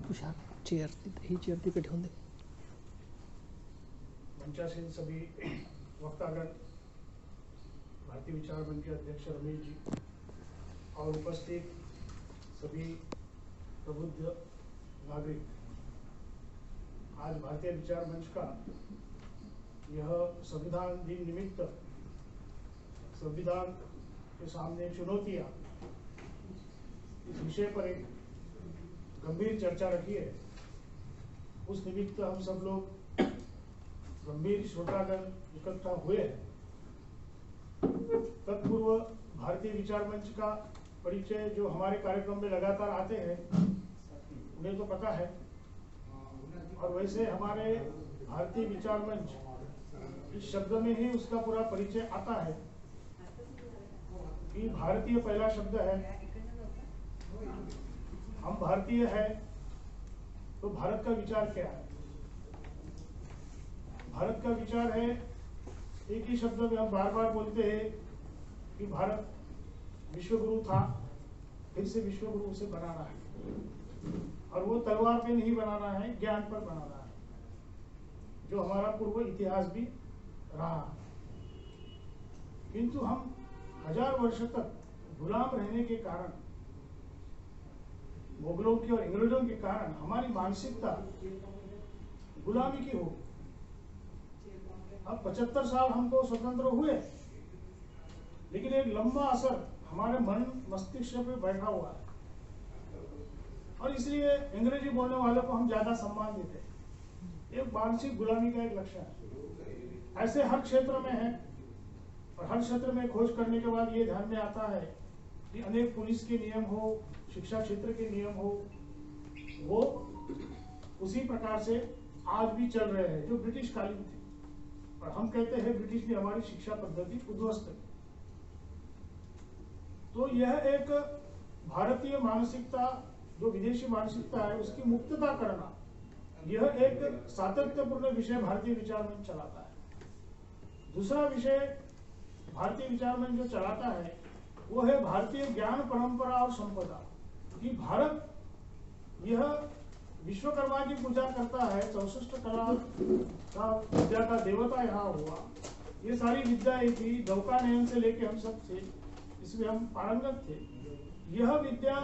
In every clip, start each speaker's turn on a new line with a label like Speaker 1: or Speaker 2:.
Speaker 1: Tushar chair ही chair तिकडे ठेवून दे.
Speaker 2: मंचासीन सभी वक्तागण, भारतीय विचार मंच के अध्यक्ष रमेश जी और उपस्थित सभी प्रबुद्ध नागरिक, आज भारतीय विचार मंच का यह संविधान दिन निमित्त संविधान के सामने चुनौतियां इस विषय पर एक गंभीर चर्चा रखी है. उस निमित्त हम सब लोग गंभीर श्रोतागण इकट्ठा हुए हैं. तत्पूर्व भारतीय विचार मंच का परिचय जो हमारे कार्यक्रम में लगातार आते हैं उन्हें तो पता है, और वैसे हमारे भारतीय विचार मंच इस शब्द में ही उसका पूरा परिचय आता है कि भारतीय पहला शब्द है. हम भारतीय है तो भारत का विचार क्या है? भारत का विचार है, एक ही शब्द में हम बार बार बोलते हैं कि भारत विश्वगुरु था, फिर से विश्वगुरु उसे बनाना है, और वो तलवार पे नहीं बनाना है, ज्ञान पर बनाना है, जो हमारा पूर्व इतिहास भी रहा. किंतु हम 1000 वर्ष तक गुलाम रहने के कारण, मुगलों की और अंग्रेजों के कारण हमारी मानसिकता गुलामी की हो. अब 75 साल हमको स्वतंत्र हुए, लेकिन एक लंबा असर हमारे मन मस्तिष्क पे बैठा हुआ है, और इसलिए अंग्रेजी बोलने वालों को हम ज्यादा सम्मान देते हैं. एक मानसिक गुलामी का एक लक्षण है. ऐसे हर क्षेत्र में है, और हर क्षेत्र में खोज करने के बाद ये ध्यान में आता है कि अनेक पुलिस के नियम हो, शिक्षा क्षेत्र के नियम हो, वो उसी प्रकार से आज भी चल रहे हैं जो ब्रिटिश कालीन थे. और हम कहते हैं ब्रिटिश ने हमारी शिक्षा पद्धति उद्ध्वस्त की. तो यह एक भारतीय मानसिकता जो विदेशी मानसिकता है उसकी मुक्तता करना, यह एक सातत्यपूर्ण विषय भारतीय विचार मंच चलाता है. दूसरा विषय भारतीय विचार मंच जो चलाता है वो है भारतीय ज्ञान परंपरा और संपदा. कि भारत यह विश्वकर्मा की पूजा करता है, 64 कला का विद्या का देवता यहाँ हुआ. ये सारी विद्याएं थी, नौकानयन से लेके हम सब थे, इसमें हम पारंगत थे. यह विद्या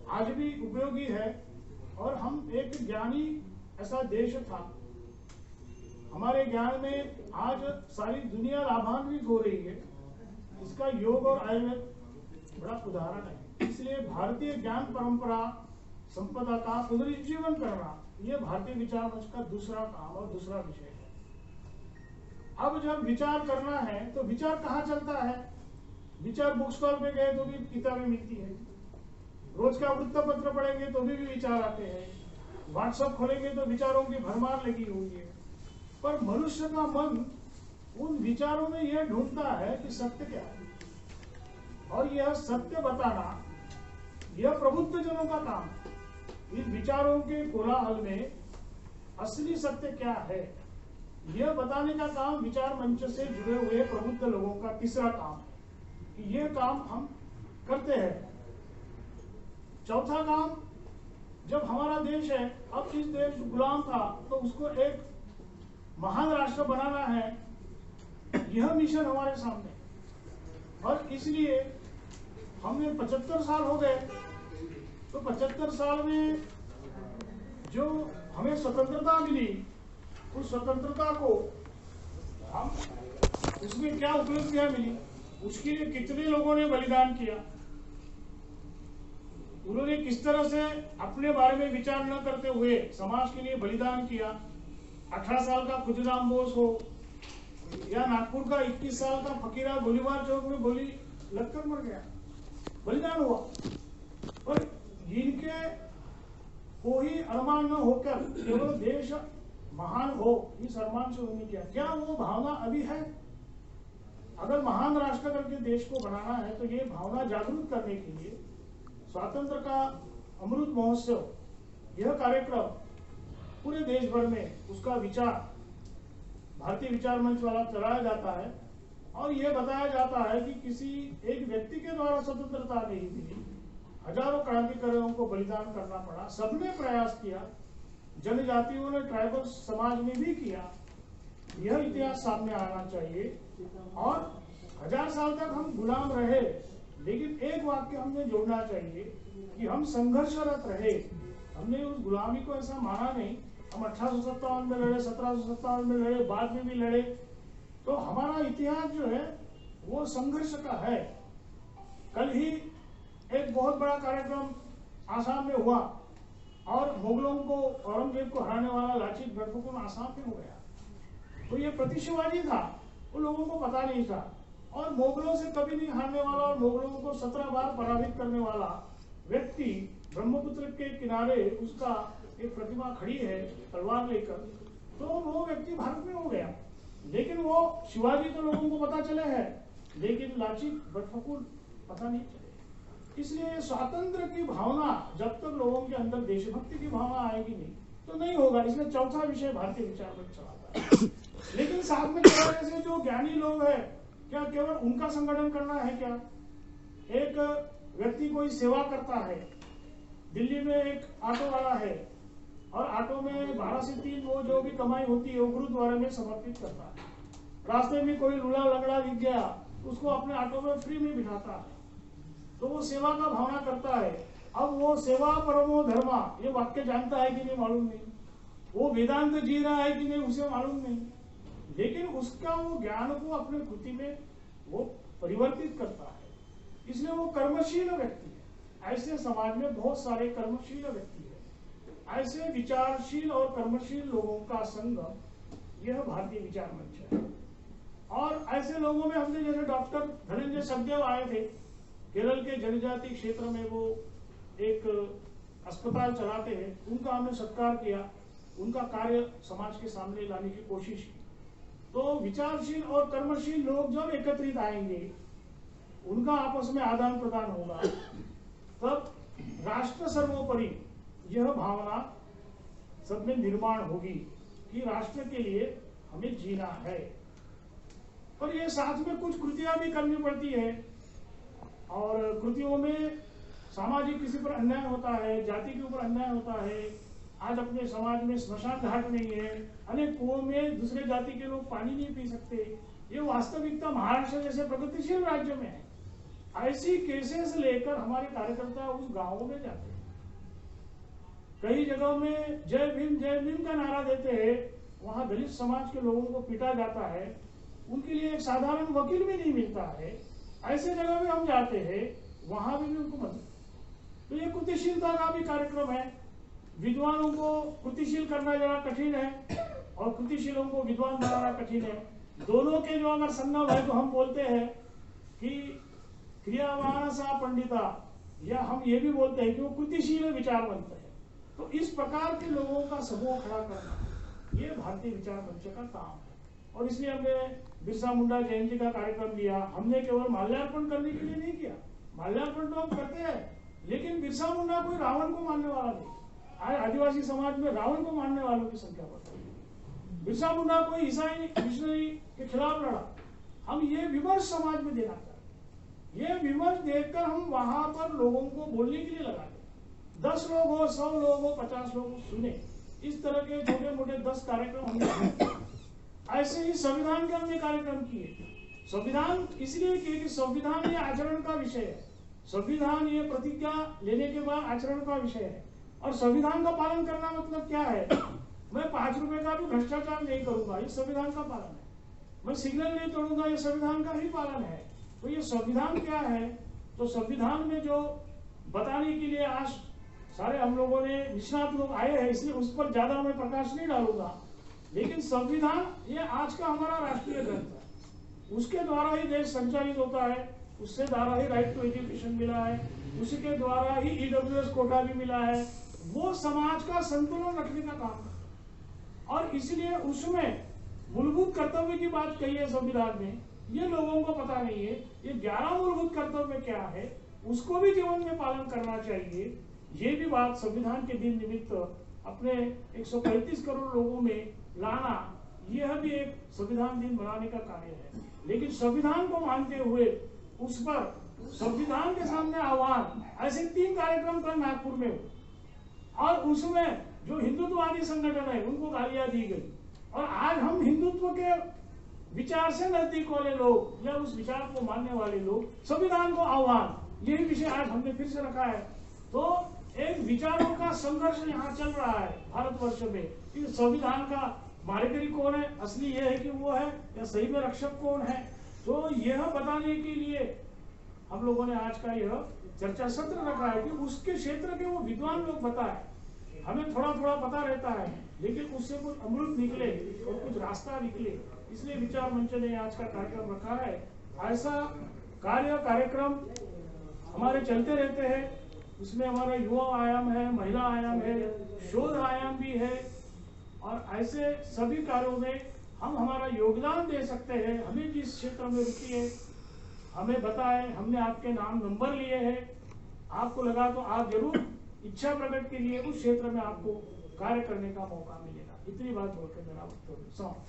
Speaker 2: आज भी उपयोगी है, और हम एक ज्ञानी ऐसा देश था. हमारे ज्ञान में आज सारी दुनिया लाभान्वित हो रही है. इसका योग और आयुर्वेद बड़ा उदाहरण है. इसलिए भारतीय ज्ञान परंपरा संपदा का पुनरुज्जीवन करना, यह भारतीय विचार मंच का दूसरा काम और दूसरा विषय है. अब जब विचार करना है तो विचार कहाँ चलता है? विचार बुक स्टॉल पे गए तो भी किताबें मिलती है, रोज का वृत्तपत्र पढ़ेंगे तो भी विचार आते हैं, व्हाट्सएप खोलेंगे तो विचारों की भरमार लगी हुई है. पर मनुष्य का मन उन विचारों में यह ढूंढता है कि सत्य क्या है, और यह सत्य बताना यह प्रबुद्ध जनों का काम है. इन विचारों के कोलाहल में असली सत्य क्या है, यह बताने का काम विचार मंच से जुड़े हुए प्रबुद्ध लोगों का तीसरा काम है, कि यह काम हम करते हैं. चौथा काम, जब हमारा देश है, अब इस देश गुलाम था तो उसको एक महान राष्ट्र बनाना है, यह मिशन हमारे सामने. और इसलिए हमने 75 साल हो गए, तो 75 साल में जो हमें स्वतंत्रता मिली, उस स्वतंत्रता को हम उसमें क्या उपलब्धियां मिली, उसके लिए कितने लोगों ने बलिदान किया, उन्होंने किस तरह से अपने बारे में विचार न करते हुए समाज के लिए बलिदान किया. 18 साल का खुदीराम बोस हो, या नागपुर का 21 साल का फकीरा गोलीबार चौक में गोली लगकर मर गया, बलिदान हुआ. और जिनके कोई अरमान न होकर केवल देश महान हो, इस अरमान से उन्होंने किया. क्या वो भावना अभी है? अगर महान राष्ट्र करके देश को बनाना है तो ये भावना जागरूक करने के लिए स्वातंत्र का अमृत महोत्सव, यह कार्यक्रम पूरे देश भर में उसका विचार भारतीय विचार मंच वाला चलाया जाता है. और यह बताया जाता है कि किसी एक व्यक्ति के द्वारा स्वतंत्रता नहीं मिली, हजारों क्रांतिकारियों को बलिदान करना पड़ा, सबने प्रयास किया, जनजातियों ने, ट्राइबल समाज ने भी किया। यह इतिहास सामने आना चाहिए। और 1000 साल तक हम गुलाम रहे, लेकिन एक वाक्य हमने जोड़ना चाहिए कि हम संघर्षरत रहे। हमने उस गुलामी को ऐसा माना नहीं। हम 1857 में लड़े, 1757 में लड़े, बाद में भी लड़े। तो हमारा इतिहास जो है वो संघर्ष का है। कल ही एक बहुत बड़ा कार्यक्रम आसाम में हुआ और मुगलों को, औरंगजेब को हराने वाला लाचित बरफुकन आसाम में हो गया। तो ये प्रतिशवादी था, वो लोगों को पता नहीं था। और मुगलों से कभी नहीं हारने वाला और मुगलों को 17 बार पराजित करने वाला व्यक्ति, ब्रह्मपुत्र के किनारे उसका एक प्रतिमा खड़ी है तलवार लेकर, तो वो व्यक्ति भारत में हो गया। लेकिन वो शिवाजी तो लोगों को पता चले हैं, लेकिन लाचित बरफुकन पता नहीं चले। इसलिए स्वातंत्र की भावना जब तक लोगों के अंदर देशभक्ति की भावना आएगी नहीं तो नहीं होगा। इसलिए चौथा विषय भारतीय विचार में चलाता है। लेकिन साथ में जैसे जो ज्ञानी लोग हैं, क्या केवल उनका संगठन करना है क्या? एक व्यक्ति कोई सेवा करता है, दिल्ली में एक ऑटो वाला है और ऑटो में 12 से 3 वो जो भी कमाई होती है वो गुरुद्वारे में समर्पित करता है। रास्ते में कोई लूला लगड़ा दिख गया, उसको अपने ऑटो में फ्री में बिठाता है, तो वो सेवा का भावना करता है। अब वो सेवा परमो धर्मा ये वाक्य जानता है कि नहीं मालूम नहीं, वो वेदांत जी रहा है कि नहीं उसे मालूम नहीं, लेकिन उसका वो ज्ञान को अपने कृति में वो परिवर्तित करता है। इसलिए वो कर्मशील व्यक्ति है। ऐसे समाज में बहुत सारे कर्मशील व्यक्ति है। ऐसे विचारशील और कर्मशील लोगों का संगम यह भारतीय विचार मंच है। और ऐसे लोगों में हमने जैसे डॉक्टर धनंजय सखदेव आए थे, केरल के जनजाति क्षेत्र में वो एक अस्पताल चलाते हैं, उनका हमने सत्कार किया, उनका कार्य समाज के सामने लाने की कोशिश की। तो विचारशील और कर्मशील लोग जब एकत्रित आएंगे, उनका आपस में आदान प्रदान होगा, तब राष्ट्र सर्वोपरि यह भावना सब में निर्माण होगी कि राष्ट्र के लिए हमें जीना है। और ये साथ में कुछ कृतियां भी करनी पड़ती है, और कृतियों में सामाजिक किसी पर अन्याय होता है, जाति के ऊपर अन्याय होता है। आज अपने समाज में स्मशान घाट नहीं है, अनेक कुओं में दूसरे जाति के लोग पानी नहीं पी सकते। ये वास्तविकता महाराष्ट्र जैसे प्रगतिशील राज्य में है। ऐसी केसेस लेकर हमारे कार्यकर्ता उस गांवों में जाते हैं। कई जगहों में जय भीम का नारा देते हैं, वहां दलित समाज के लोगों को पीटा जाता है, उनके लिए एक साधारण वकील भी नहीं मिलता है। ऐसे जगह में हम जाते हैं, वहां भी उनको मदद। तो ये कृतिशीलता का भी कार्यक्रम है। विद्वानों को कृतिशील करना जरा कठिन है और कृतिशीलों को विद्वान बनाना कठिन है। दोनों के जो अगर संगम है तो हम बोलते हैं कि क्रियावान सा पंडिता, या हम ये भी बोलते हैं कि वो कृतिशील विचारवंत है। तो इस प्रकार के लोगों का समूह खड़ा करना ये भारतीय विचार मंच का काम है। और इसलिए हमने बिरसा मुंडा जयंती का कार्यक्रम लिया। हमने केवल माल्यार्पण करने के लिए नहीं किया, माल्यार्पण तो हम करते हैं, लेकिन बिरसा मुंडा कोई रावण को मानने वाला नहीं। आज आदिवासी समाज में रावण को मानने वालों की संख्या बढ़ रही है। बिरसा मुंडा कोई ईसाई मिशनरी के खिलाफ लड़ा। हम ये विमर्श समाज में देना चाहते हैं। ये विमर्श देखकर हम वहां पर लोगों को बोलने के लिए लगाते हैं। 10 लोग हो, 100 लोग हो, 50 लोग हो, सुने। इस तरह के छोटे मोटे 10 कार्यक्रम हमने ऐसे ही संविधान के हमने कार्यक्रम किए। संविधान इसलिए किए कि संविधान ये आचरण का विषय है। संविधान ये प्रतिज्ञा लेने के बाद आचरण का विषय है। और संविधान का पालन करना मतलब क्या है? मैं 5 रुपए का भी भ्रष्टाचार नहीं करूंगा, ये संविधान का पालन है। मैं सिग्नल नहीं तोड़ूंगा, ये संविधान का ही पालन है। तो ये संविधान क्या है? तो संविधान में जो बताने के लिए आज सारे हम लोगों ने निष्णात लोग आए हैं, इसलिए उस पर ज्यादा मैं प्रकाश नहीं डालूंगा। लेकिन संविधान ये आज का हमारा राष्ट्रीय ग्रंथ है। उसके द्वारा ही देश संचालित होता है, उससे द्वारा ही राइट टू एजुकेशन मिला है, उसी के द्वारा ही ईडब्ल्यूएस कोटा भी मिला है। वो समाज का संतुलन रखने का काम है। और इसलिए उसमें मूलभूत कर्तव्य की बात कही है संविधान में, ये लोगों को पता नहीं है। ये 11 मूलभूत कर्तव्य क्या है, उसको भी जीवन में पालन करना चाहिए। ये भी बात संविधान के दिन निमित्त अपने 135 करोड़ लोगों में लाना, यह भी एक संविधान दिन मनाने का कार्य है। लेकिन संविधान को मानते हुए उस पर संविधान के सामने आह्वान, ऐसे 3 कार्यक्रम कल नागपुर में हुए और उसमें जो हिंदुत्ववादी संगठन है उनको गालियां दी गई। और आज हम हिंदुत्व के विचार से नजदीक वाले लोग या उस विचार को मानने वाले लोग संविधान को आह्वान, यही विषय आज हमने फिर से रखा है। तो एक विचारों का संघर्ष यहाँ चल रहा है भारतवर्ष में कि संविधान का मारेकरी कौन है, असली ये है कि वो है, या सही में रक्षक कौन है। तो यह बताने के लिए हम लोगों ने आज का यह चर्चा सत्र रखा है कि उसके क्षेत्र के वो विद्वान लोग बताए। हमें थोड़ा थोड़ा पता रहता है लेकिन उससे कुछ अमृत निकले और कुछ रास्ता निकले, इसलिए विचार मंच ने आज का कार्यक्रम रखा है। ऐसा कार्यक्रम हमारे चलते रहते हैं, उसमें हमारा युवा आयाम है, महिला आयाम है, शोध आयाम भी है और ऐसे सभी कार्यों में हम हमारा योगदान दे सकते हैं। हमें जिस क्षेत्र में रुचि है हमें बताएं, हमने आपके नाम नंबर लिए हैं, आपको लगा तो आप जरूर इच्छा प्रकट कीजिए, उस क्षेत्र में आपको कार्य करने का मौका मिलेगा। इतनी बात बोलकर मेरा वक्तव्य समाप्त।